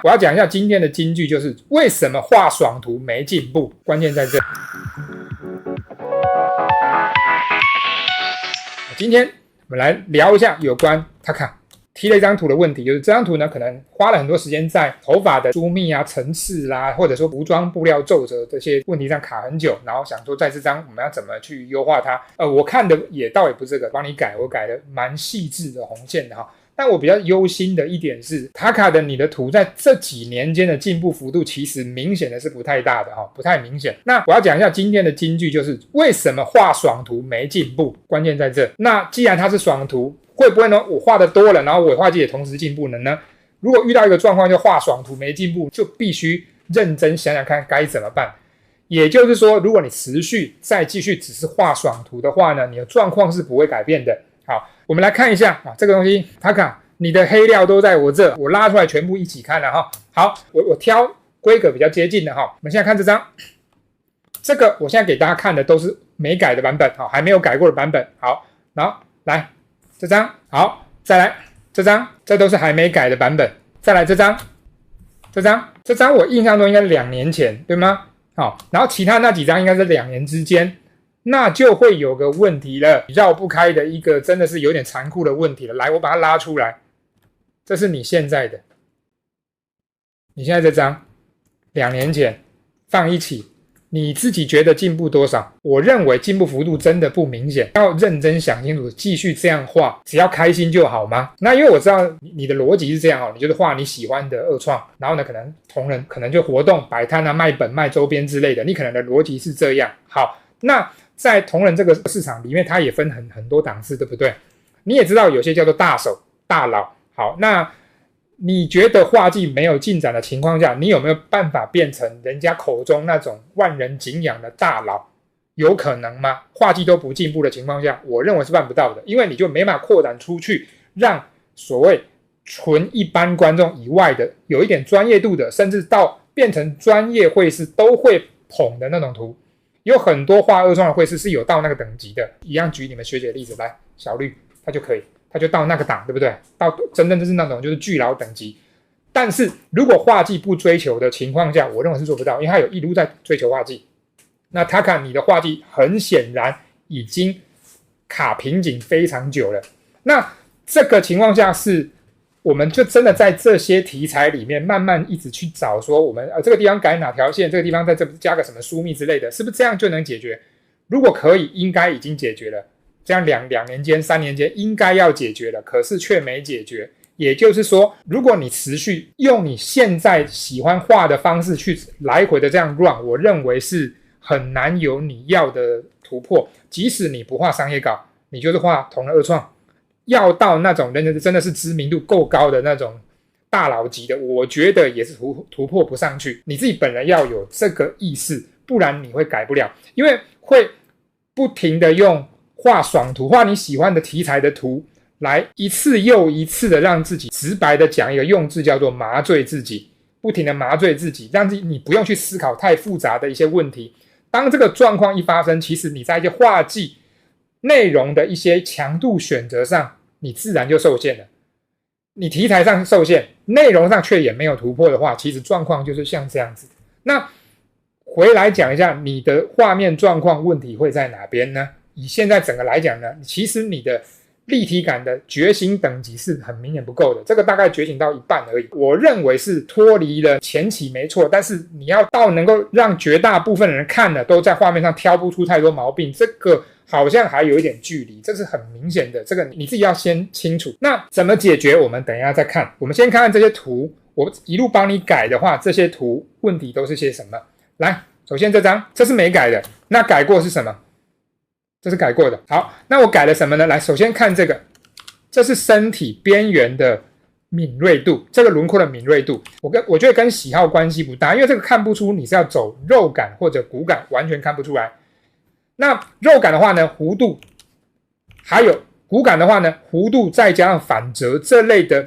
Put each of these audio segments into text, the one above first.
我要講一下今天的金句，就是為什麼畫爽圖沒進步，關鍵在這。今天我們來聊一下有關 Taka 提了一張圖的問題，就是這張圖呢，可能花了很多時間在頭髮的疏密啊、層次啦，或者說服裝布料皺褶這些問題上卡很久，然後想說在這張我們要怎麼去優化它。我看的倒也不是这個，幫你改，我改的蠻細緻的紅線的哈。但我比較憂心的一點是 Taka 的你的圖在這幾年間的進步幅度其實明顯的是不太大的哈，不太明顯。那我要講一下今天的金句，就是為什麼畫爽圖沒進步，關鍵在這。那既然它是爽圖，會不會呢？我畫的多了，然後尾畫劑也同時進步了呢？如果遇到一個狀況就畫爽圖沒進步，就必須認真想想看該怎麼辦。也就是說，如果你持續再繼續只是畫爽圖的話呢，你的狀況是不會改變的。好，我們來看一下啊，這個東西 Taka 你的黑料都在我這，我拉出來全部一起看了哈。好，我挑規格比較接近的哈。我們現在看這張，這個我現在給大家看的都是沒改的版本，好，還沒有改過的版本。好，然後來這張，好，再來這張，這都是還沒改的版本。再來這張，這張我印象中應該是2年前，對嗎？好，然后其他那幾張應該是2年之間。那就會有個問題了，繞不開的一個真的是有點殘酷的問題了。來，我把它拉出來，這是你現在的，你現在這張2年前放一起，你自己覺得進步多少？我認為進步幅度真的不明顯，要認真想清楚，繼續這樣畫，只要開心就好嗎？那因為我知道你的邏輯是這樣哦，你就是畫你喜歡的二創，然後呢，可能同仁可能就活動擺攤啊、賣本、賣周邊之類的，你可能的邏輯是這樣。好，那在同仁這個市場裡面，它也分很多檔次，對不對？你也知道有些叫做大手大佬。好，那你覺得畫技沒有進展的情況下，你有沒有辦法變成人家口中那種萬人敬仰的大佬？有可能嗎？畫技都不進步的情況下，我認為是辦不到的，因為你就沒辦法擴展出去，讓所謂純一般觀眾以外的有一點專業度的，甚至到變成專業繪師都會捧的那種圖。有很多畫二創的繪師是有到那個等級的，一樣舉你們學姐的例子來，小綠他就可以，他就到那個檔，對不对？到真正就是那種就是巨佬等級。但是如果畫技不追求的情況下，我認為是做不到，因為他有一路在追求畫技。那他看你的畫技很顯然已經卡瓶頸非常久了。那這個情況下是，我們就真的在這些題材裡面慢慢一直去找說我們這個地方改哪條線，這個地方在這加個什麼疏密之類的，是不是這樣就能解決？如果可以，應該已經解決了。這樣兩年間、3年間應該要解決了，可是卻沒解決。也就是說，如果你持續用你現在喜歡畫的方式去來回的這樣 run， 我認為是很難有你要的突破。即使你不畫商業稿，你就是畫同人二創。要到那種人真的是知名度夠高的那種大佬級的，我覺得也是突破不上去。你自己本人要有這個意識，不然你會改不了，因為會不停的用畫爽圖、畫你喜歡的題材的圖，來一次又一次的讓自己直白的講一個用字叫做麻醉自己，不停的麻醉自己，讓自己你不用去思考太複雜的一些問題。當這個狀況一發生，其實你在一些畫技內容的一些強度選擇上，你自然就受限了。你題材上受限，內容上卻也沒有突破的話，其實狀況就是像這樣子。那回來講一下你的畫面狀況問題會在哪邊呢？以現在整個來講呢，其實你的立體感的覺醒等級是很明顯不夠的，這個大概覺醒到一半而已。我認為是脫離了前期沒錯，但是你要到能夠讓絕大部分的人看了都在畫面上挑不出太多毛病，這個好像還有一點距離，這是很明顯的，這個你自己要先清楚。那怎麼解決？我們等一下再看。我們先看看這些圖，我一路幫你改的話，這些圖問題都是些什麼？來，首先這張，這是沒改的，那改過是什麼？這是改過的。好，那我改了什麼呢？来，首先看這個，這是身體邊緣的敏銳度，這個輪廓的敏銳度，我覺得跟喜好關係不大，因為這個看不出你是要走肉感或者骨感，完全看不出來。那肉感的話呢，弧度，還有骨感的話呢，弧度再加上反折這類的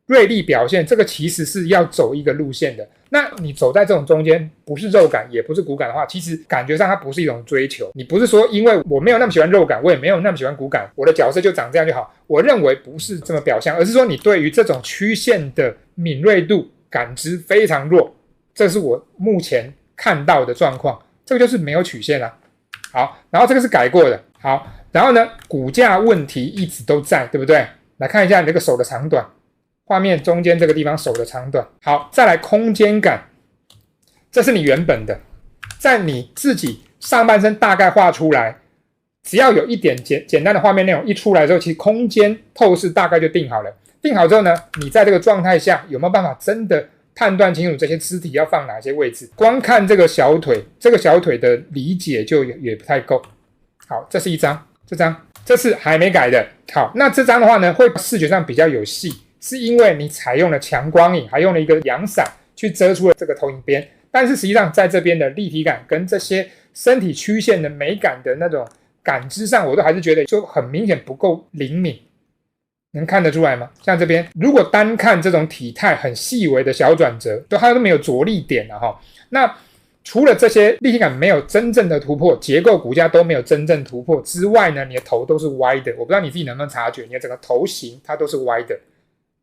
銳利表現，這個其實是要走一個路線的。那你走在這種中間，不是肉感也不是骨感的話，其實感覺上它不是一種追求。你不是說因為我沒有那麼喜歡肉感，我也沒有那麼喜歡骨感，我的角色就長這樣就好。我認為不是這麼表象，而是說你對於這種曲線的敏銳度感知非常弱，這是我目前看到的狀況，這個就是沒有曲線啊。好，然後這個是改過的，好，然後呢，骨架問題一直都在，對不對？來看一下你這個手的長短，畫面中間這個地方手的長短。好，再來空間感，這是你原本的，在你自己上半身大概畫出來，只要有一點簡單的畫面內容一出來之後，其實空間透視大概就定好了。定好之後呢，你在這個狀態下有沒有辦法真的判斷清楚這些肢體要放哪些位置？光看這個小腿，這個小腿的理解就也不太夠。好，這是一張，這是還沒改的。好，那這張的話呢，會視覺上比較有戲，是因為你採用了強光影，還用了一個陽傘去遮出了這個投影邊。但是實際上在這邊的立體感跟這些身體曲線的美感的那種感知上，我都還是覺得就很明顯不夠靈敏。能看得出來嗎？像這邊，如果單看這種體態很細微的小轉折，它都沒有着力點了哈。那除了這些立體感沒有真正的突破，結構骨架都沒有真正突破之外呢，你的頭都是歪的。我不知道你自己能不能察覺，你的整個頭型它都是歪的。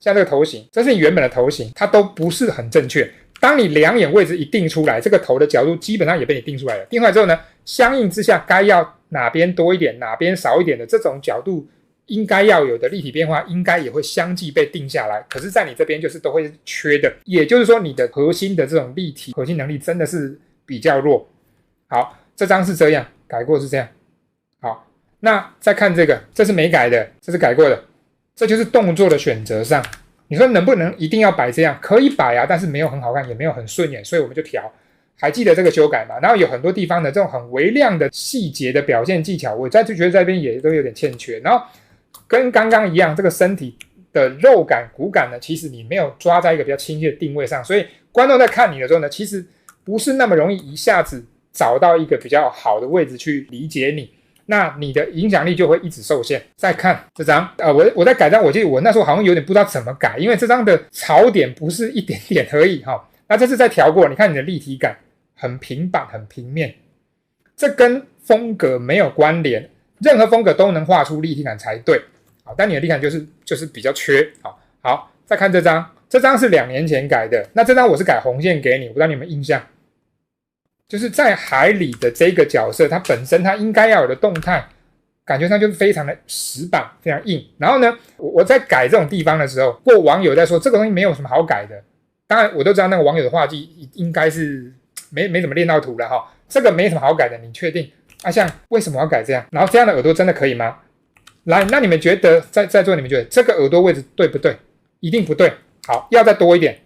像這個頭型，這是你原本的頭型，它都不是很正確。當你兩眼位置一定出來，這個頭的角度基本上也被你定出来了。定出來之後呢，相應之下該要哪邊多一點，哪邊少一點的這種角度應該要有的立體變化，應該也會相繼被定下來。可是在你這邊就是都會缺的，也就是說你的核心的這種立體核心能力真的是比較弱。好，這張是这樣，改過是這樣。好，那再看這個，這是沒改的，這是改過的。這就是動作的選擇上，你說能不能一定要擺這樣？可以擺啊，但是沒有很好看，也沒有很順眼，所以我們就調。還記得這個修改嗎？然後有很多地方的這種很微量的細節的表現技巧，我就覺得在這邊也都有點欠缺。然後跟剛剛一樣，這個身體的肉感、骨感呢，其實你沒有抓在一個比較親切的定位上，所以觀眾在看你的時候呢，其實不是那麼容易一下子找到一個比較好的位置去理解你。那你的影響力就會一直受限。再看這張，我在改章，我記得我那時候好像有點不知道怎麼改，因為這張的槽點不是一點點而已哈。那這次再調過，你看你的立體感很平板、很平面，這跟風格沒有關聯，任何風格都能畫出立體感才對。好，但你的立體感就是比較缺。好，再看這張，這張是2年前改的，那這張我是改紅線給你，我不知道你有沒有印象。就是在海裡的這個角色，它本身它應該要有的動態，感覺上就是非常的死板，非常硬。然後呢，我在改這種地方的時候，過網友在說這個東西沒有什麼好改的。當然，我都知道那個網友的畫技應該是沒怎麼練到圖了哈。這個沒什麼好改的，你確定？像為什麼要改這樣？然後這樣的耳朵真的可以嗎？來，那你們覺得在座你們覺得這個耳朵位置對不對？一定不對。好，要再多一點，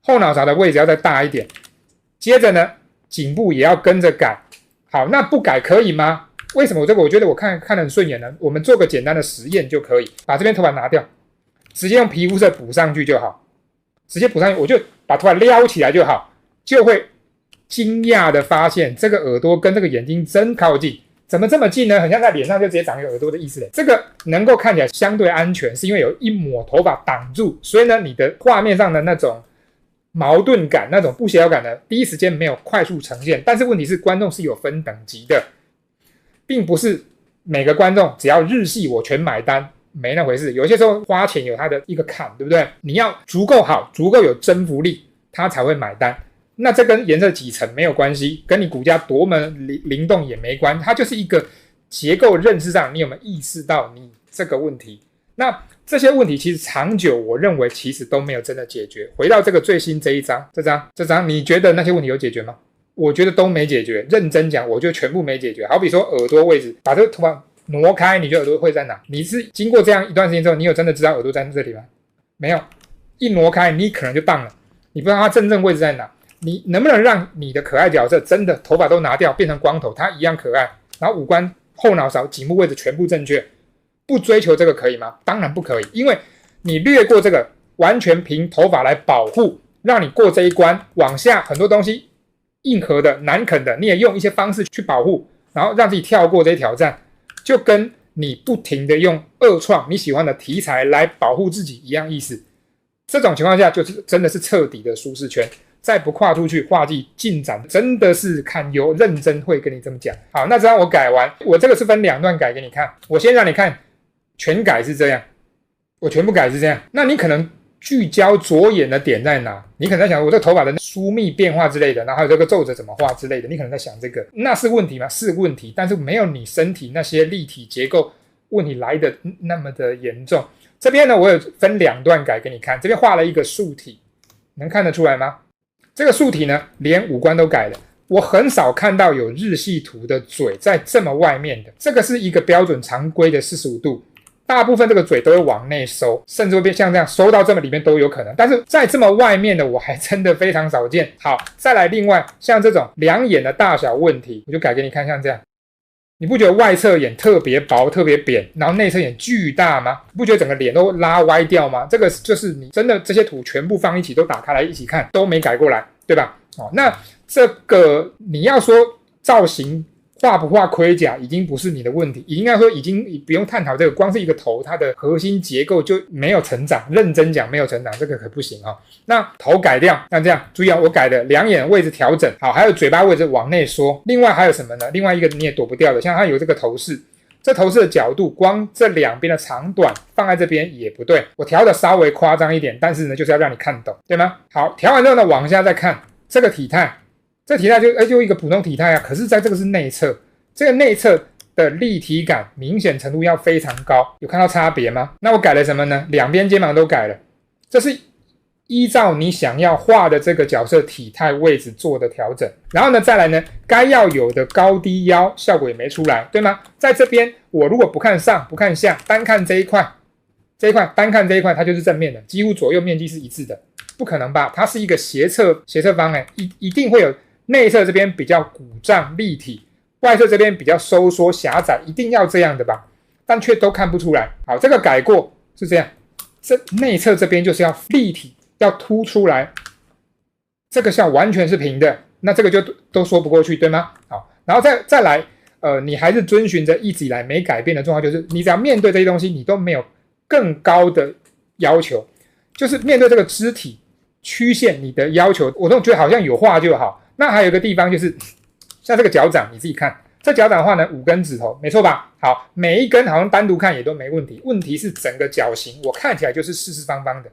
後腦勺的位置要再大一點。接着呢，頸部也要跟着改。好，那不改可以嗎？為什麼我覺得我看得很順眼呢？我們做個簡單的實驗就可以，把這邊頭髮拿掉，直接用皮膚色補上去就好。直接補上去，我就把頭髮撩起來就好，就會驚訝的發現這個耳朵跟這個眼睛真靠近。怎麼這麼近呢？很像在臉上就直接長一個耳朵的意思嘞。這個能夠看起來相對安全，是因為有一抹頭髮擋住，所以呢，你的畫面上的那種矛盾感、那種不協調感呢，第一時間沒有快速呈現。但是問題是，觀眾是有分等級的，並不是每個觀眾只要日系我全買單，沒那回事。有些時候花錢有它的一個坎，對不對？你要足夠好，足夠有征服力，他才會買單。那這跟顏色幾層沒有關係，跟你骨架多麼靈動也沒關係，它就是一個結構認識上，你有沒有意識到你這個問題？那這些問題其實長久，我認為其實都沒有真的解決。回到這個最新這一張，這張，你覺得那些問題有解決嗎？我覺得都沒解決。認真講，我覺得全部沒解決。好比說耳朵位置，把這個頭髮挪開，你覺得耳朵會在哪？你是經過這樣一段時間之後，你有真的知道耳朵在這裡嗎？沒有，一挪開，你可能就當了，你不知道它真正位置在哪。你能不能讓你的可愛角色真的頭髮都拿掉，變成光頭，它一樣可愛，然後五官、後腦勺、頸部位置全部正確？不追求這個可以嗎？當然不可以，因為你略過這個，完全憑頭髮來保護，讓你過這一關，往下很多東西硬核的、難啃的，你也用一些方式去保護，然後讓自己跳過這些挑戰，就跟你不停的用二創你喜歡的題材來保護自己一樣意思。這種情況下，就是真的是徹底的舒適圈。再不跨出去，畫技進展真的是堪憂。認真會跟你這麼講。好，那這樣我改完，我這個是分2段改給你看。我先讓你看全改是這樣，我全部改是這樣。那你可能聚焦着眼的點在哪？你可能在想我這個頭髮的疏密變化之類的，然後還有這個皺褶怎麼畫之類的，你可能在想這個，那是問題嗎？是問題，但是沒有你身體那些立體結構問題來的那麼的嚴重。這邊呢，我有分2段改給你看，這邊畫了一個樹體，能看得出來嗎？這個樹體呢，連五官都改了。我很少看到有日系圖的嘴在這麼外面的，這個是一個標準常規的45度，大部分這個嘴都會往內收，甚至會變像這樣收到這麼裡面都有可能，但是在這麼外面的我還真的非常少見。好，再來另外像這種两眼的大小問題，我就改給你看，像這樣，你不覺得外側眼特別薄特別扁，然後內側眼巨大嗎？你不覺得整個臉都拉歪掉嗎？這個就是你真的這些圖全部放一起都打開來一起看都沒改過來，對吧？那這個你要說造型畫不畫盔甲已經不是你的問題，應該說已經不用探討這個，光是一個頭它的核心結構就沒有成長，認真講沒有成長，這個可不行那頭改掉，那這樣注意我改的两眼位置調整好，還有嘴巴位置往內縮。另外還有什麼呢？另外一個你也躲不掉的，像它有這個頭飾，這頭飾的角度光這兩邊的長短放在這邊也不對，我調的稍微誇張一點，但是呢就是要讓你看懂，对嗎？好，調完之後呢往下再看這個體態，這體態就一個普通體態可是在這個是內側，這個內側的立體感明顯程度要非常高，有看到差別嗎？那我改了什麼呢？兩邊肩膀都改了，這是依照你想要畫的這個角色體態位置做的調整。然後呢再來呢，該要有的高低腰效果也沒出來，對嗎？在這邊我如果不看上不看下，單看這一塊單看這一塊它就是正面的，幾乎左右面積是一致的，不可能吧？它是一個斜側方一定會有內側這邊比較鼓脹立體，外側這邊比較收縮狹窄，一定要這樣的吧？但卻都看不出來。好，這個改過是這樣，這內側這邊就是要立體，要凸出來，這個像完全是平的，那這個就都說不過去，對嗎？好，然後再來，你還是遵循着一直以來沒改变的狀況，就是你只要面对這些東西，你都沒有更高的要求，就是面對這個肢體曲線，你的要求我都覺得好像有畫就好。那還有一個地方就是像這個腳掌，你自己看這腳掌的話呢，5根指頭沒錯吧？好，每一根好像單獨看也都沒問題，問題是整個腳型我看起來就是四四方方的，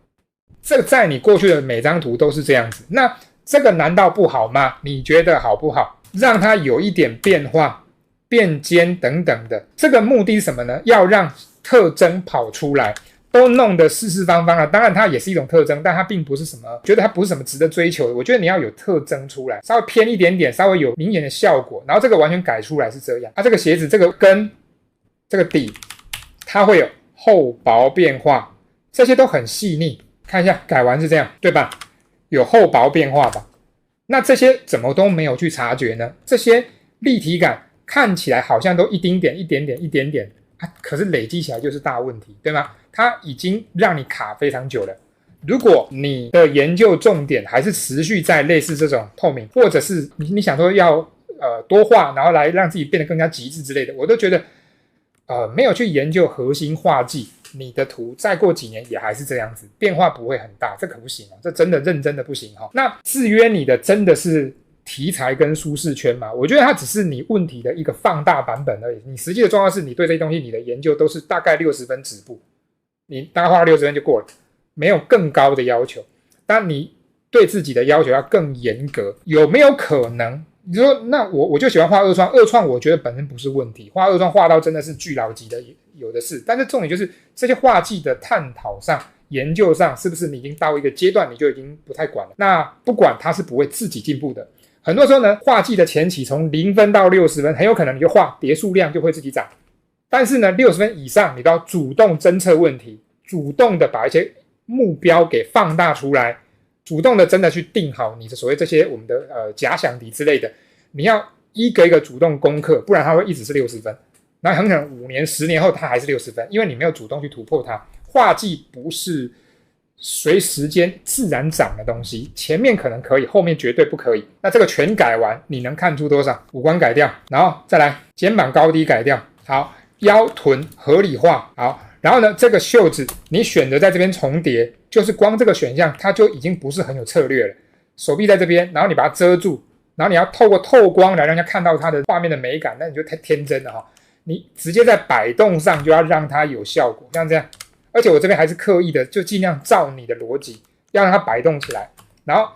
這個在你過去的每張圖都是這樣子，那這個難道不好嗎？你覺得好不好？讓它有一點變化，變尖等等的，這個目的是什麼呢？要讓特徵跑出來，都弄得四四方方了，當然它也是一種特徵，但它並不是什麼，觉得它不是什麼值得追求的。我觉得你要有特徵出來，稍微偏一點點，稍微有明顯的效果，然後這個完全改出來是這樣。這個鞋子這個跟這個底，它會有厚薄變化，這些都很細膩。看一下改完是這樣，對吧？有厚薄變化吧？那這些怎麼都沒有去察覺呢？這些立體感看起來好像都一丁點、一點點、一點點。可是累積起來就是大問題，對嗎？它已經讓你卡非常久了。如果你的研究重點還是持續在類似這種透明，或者是你想說要多畫，然後來讓自己變得更加極致之類的，我都覺得沒有去研究核心畫技，你的圖再過幾年也還是這樣子，變化不會很大，這可不行這真的認真的不行那制約你的真的是題材跟舒適圈嘛？我覺得它只是你問題的一個放大版本而已。你實際的狀況是你對這些東西你的研究都是大概60分止步，你大概畫60分就過了，沒有更高的要求。但你對自己的要求要更嚴格，有沒有可能？你說那我就喜歡畫二創，二創我覺得本身不是問題，畫二創畫到真的是巨老級的有的是。但是重點就是這些畫技的探討上、研究上，是不是你已經到一個階段，你就已經不太管了？那不管它是不會自己進步的。很多時候呢，畫技的前期從0分到60分，很有可能你就畫疊數量就會自己漲。但是呢，60分以上，你都要主動偵測問題，主動的把一些目標給放大出來，主動的真的去定好你的所謂這些我們的假想敵之類的，你要一個一個主動攻克，不然它會一直是60分。那很可能5年、10年後它還是60分，因為你沒有主動去突破它。畫技不是隨時間自然長的東西，前面可能可以，後面絕對不可以。那这個全改完，你能看出多少？五官改掉，然後再來肩膀高低改掉，好，腰臀合理化，好，然後呢，這個袖子你選擇在這邊重疊，就是光這個選項它就已經不是很有策略了。手臂在這邊，然後你把它遮住，然後你要透過透光來讓人家看到它的畫面的美感，那你就太天真了你直接在擺動上就要讓它有效果，像這樣。而且我這邊還是刻意的，就盡量照你的邏輯，要讓它擺動起來。然後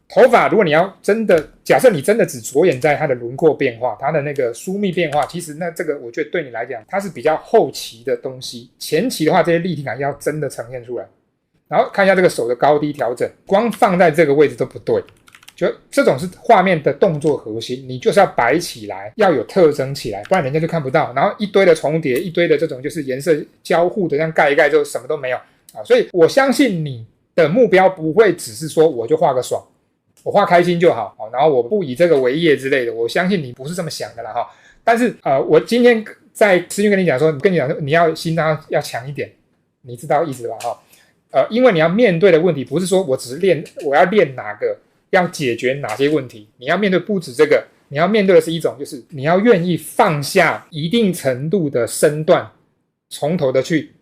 頭髮，如果你要真的，假設你真的只着眼在它的輪廓變化，它的那個疏密變化，其實那這個我覺得對你來講，它是比較後期的東西。前期的話，這些立體感要真的呈現出來。然後看一下這個手的高低調整，光放在這個位置都不對。就這種是畫面的動作核心，你就是要擺起來，要有特徵起來，不然人家就看不到。然後一堆的重疊，一堆的這種就是顏色交互的，這樣蓋一蓋之後什麼都沒有啊。所以我相信你的目標不會只是說我就畫個爽，我畫開心就好，然後我不以這個為業之類的。我相信你不是這麼想的啦哈。但是我今天在私訊跟你講說，你要心臟要強一點，你知道意思吧哈？因為你要面對的問題不是說我只是我要練哪個。要解決哪些問題？你要面對不止這個，你要面對的是一種，就是你要願意放下一定程度的身段，從頭的去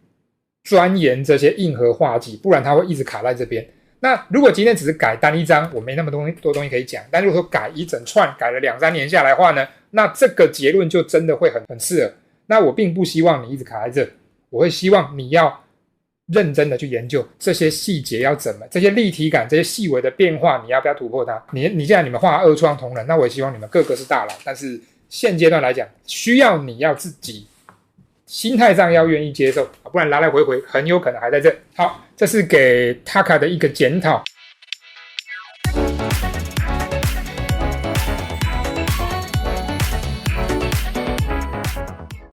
鑽研這些硬核畫技，不然它會一直卡在這邊。那如果今天只是改單一張，我沒那麼多東西可以講。但如果說改一整串，改了2-3年下來的話呢，那這個結論就真的會很刺耳。那我並不希望你一直卡在這，我會希望你要認真的去研究這些細節要怎麼，這些立體感，這些細微的變化，你要不要突破它？你既然你們畫二創同仁，那我也希望你們個個是大佬。但是現階段來講，需要你要自己心態上要願意接受，不然來來回回很有可能還在這。好，這是給 Taka 的一個檢討。